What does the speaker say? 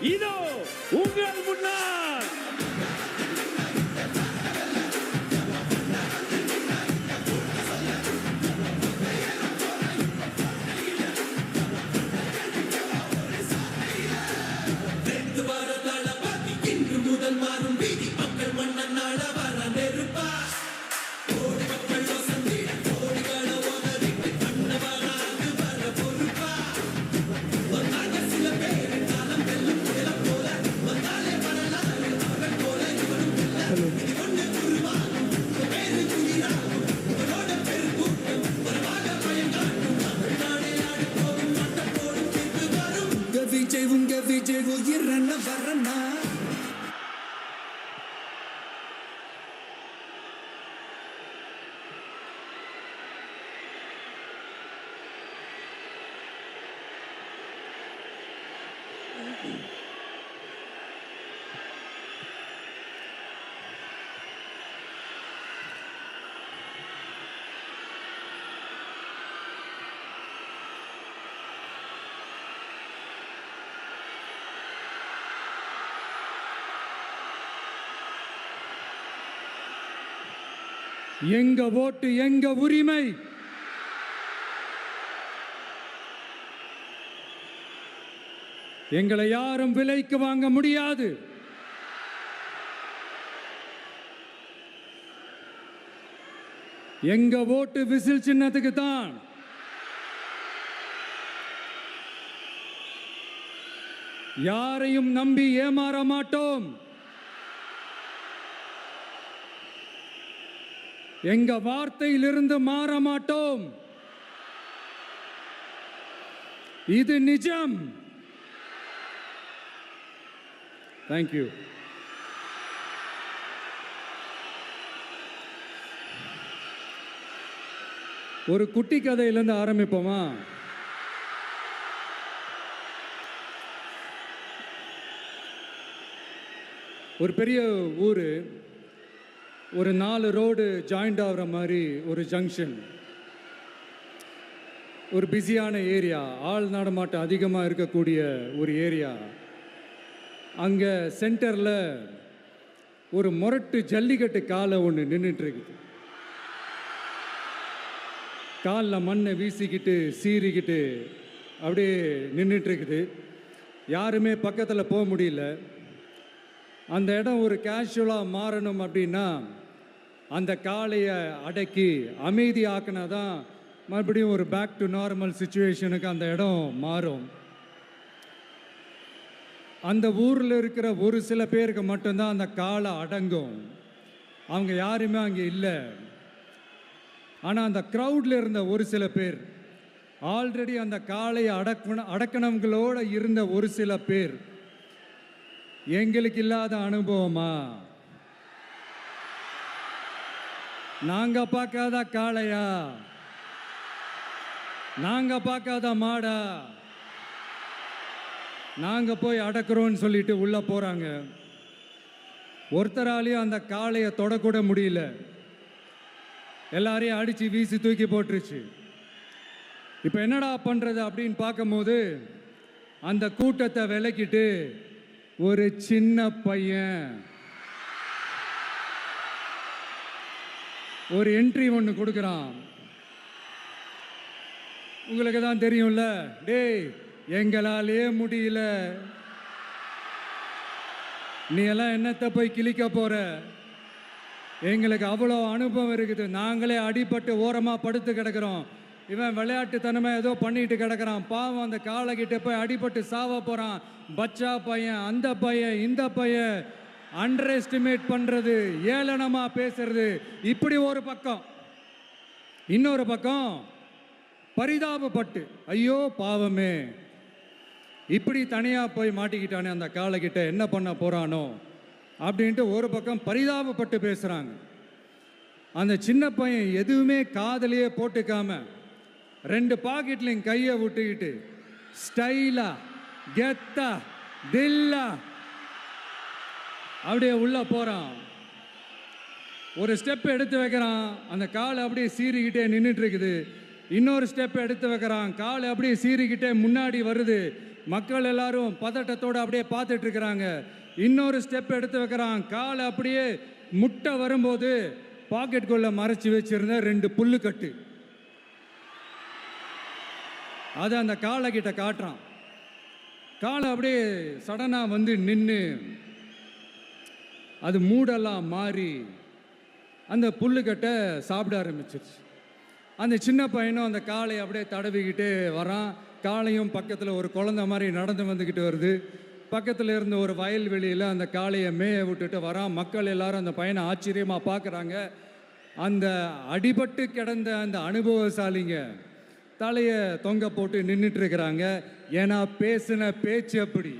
இதோ உங்கள் முன்னால் உங்க விஜய் உயிரண்ண வரண்ணா எங்க ஓட்டு எங்க உரிமை. எங்களை யாரும் விலைக்கு வாங்க முடியாது. எங்க ஓட்டு விசில் சின்னத்துக்கு தான். யாரையும் நம்பி ஏமாற மாட்டோம். எங்க வார்த்தையிலிருந்து மாற மாட்டோம். இது நிஜம். தேங்க்யூ. ஒரு குட்டி கதையிலிருந்து ஆரம்பிப்போமா? ஒரு பெரிய ஊர், ஒரு 4 ரோடு ஜாயிண்ட் ஆகிற மாதிரி ஒரு ஜங்ஷன், ஒரு பிஸியான ஏரியா, ஆள் நடமாட்டம் அதிகமாக இருக்கக்கூடிய ஒரு ஏரியா. அங்கே சென்டரில் ஒரு முரட்டு ஜல்லிக்கட்டு காலை ஒன்று நின்றுட்டுருக்குது. காலில் மண்ணை வீசிக்கிட்டு சீறிக்கிட்டு அப்படியே நின்றுட்டுருக்குது. யாருமே பக்கத்தில் போக முடியல. அந்த இடம் ஒரு கேஷுவலாக மாறணும் அப்படின்னா அந்த காளையை அடக்கி அமைதி ஆக்கினா தான் மறுபடியும் ஒரு பேக் டு நார்மல் சுச்சுவேஷனுக்கு அந்த இடம் மாறும். அந்த ஊரில் இருக்கிற ஒரு சில பேருக்கு மட்டும்தான் அந்த காளை அடங்கும். அவங்க யாருமே அங்கே இல்லை. ஆனால் அந்த க்ரௌடில் இருந்த ஒரு சில பேர், ஆல்ரெடி அந்த காளையை அடக்கணங்களோடு இருந்த ஒரு சில பேர், எங்களுக்கு இல்லாத அனுபவமா? நாங்க பார்க்காத காளையா? நாங்க பார்க்காத மாடா? நாங்க போய் அடக்குறோம்னு சொல்லிட்டு உள்ள போறாங்க. ஒருத்தராலையும் அந்த காளையை தொடக்கூட முடியல. எல்லாரையும் அடிச்சு வீசி தூக்கி போட்டுருச்சு. இப்போ என்னடா பண்றது அப்படின்னு பார்க்கும்போது அந்த கூட்டத்தை விலக்கிட்டு ஒரு சின்ன பையன் ஒரு என்ட்ரி ஒன்று கொடுக்குறான். உங்களுக்கு தான் தெரியும்ல, டேய் எங்களாலே முடியல, நீ எல்லாம் என்னத்தை போய் கிழிக்க போற? எங்களுக்கு அவ்வளோ அனுபவம் இருக்குது, நாங்களே அடிபட்டு ஓரமாக படுத்து கிடக்கிறோம். இவன் விளையாட்டுத்தனமாக ஏதோ பண்ணிட்டு கிடக்கிறான், பாவம் அந்த காளைகிட்ட போய் அடிபட்டு சாவ போகிறான். பச்சா பையன், அந்த பையன், இந்த பையன், அண்டர் எஸ்டிமேட் பண்ணுறது, ஏளனமாக பேசுறது, இப்படி ஒரு பக்கம். இன்னொரு பக்கம் பரிதாபப்பட்டு, ஐயோ பாவமே, இப்படி தனியாக போய் மாட்டிக்கிட்டானே அந்த காளைகிட்ட, என்ன பண்ண போகிறானோ அப்படின்ட்டு ஒரு பக்கம் பரிதாபப்பட்டு பேசுகிறாங்க. அந்த சின்ன பையன் எதுவுமே காதலையே போட்டுக்காம 2 பாக்கெட்லையும் கையை விட்டுக்கிட்டு ஸ்டைலா கெத்தா தில்லா அப்படியே உள்ள போகிறான். ஒரு ஸ்டெப் எடுத்து வைக்கிறான், அந்த கால் அப்படியே சீறிக்கிட்டே நின்றுட்டு இருக்குது. இன்னொரு ஸ்டெப் எடுத்து வைக்கிறான், கால் அப்படியே சீறிக்கிட்டே முன்னாடி வருது. மக்கள் எல்லாரும் பதட்டத்தோடு அப்படியே பார்த்துட்டு இருக்கிறாங்க. இன்னொரு ஸ்டெப் எடுத்து வைக்கிறான். காலை அப்படியே முட்டை வரும்போது பாக்கெட்டுக்குள்ள மறைச்சி வச்சிருந்த 2 புல்லுக்கட்டு அதை அந்த காலை கிட்ட காட்டுறான். காலை அப்படியே சடனாக வந்து நின்று அது மூடெல்லாம் மாறி அந்த புல்லுக்கட்டை சாப்பிட ஆரம்பிச்சிருச்சு. அந்த சின்ன பையனும் அந்த காளையை அப்படியே தடவிக்கிட்டு வரான். காளையும் பக்கத்தில் ஒரு குழந்தை மாதிரி நடந்து வந்துக்கிட்டு வருது. பக்கத்தில் இருந்த ஒரு வயல்வெளியில் அந்த காளையை மேய விட்டுட்டு வரான். மக்கள் எல்லாரும் அந்த பையனை ஆச்சரியமாக பார்க்குறாங்க. அந்த அடிபட்டு கிடந்த அந்த அனுபவசாலிங்க தலையை தொங்க போட்டு நின்றுட்டு இருக்கிறாங்க. ஏன்னா பேசின பேச்சு அப்படி.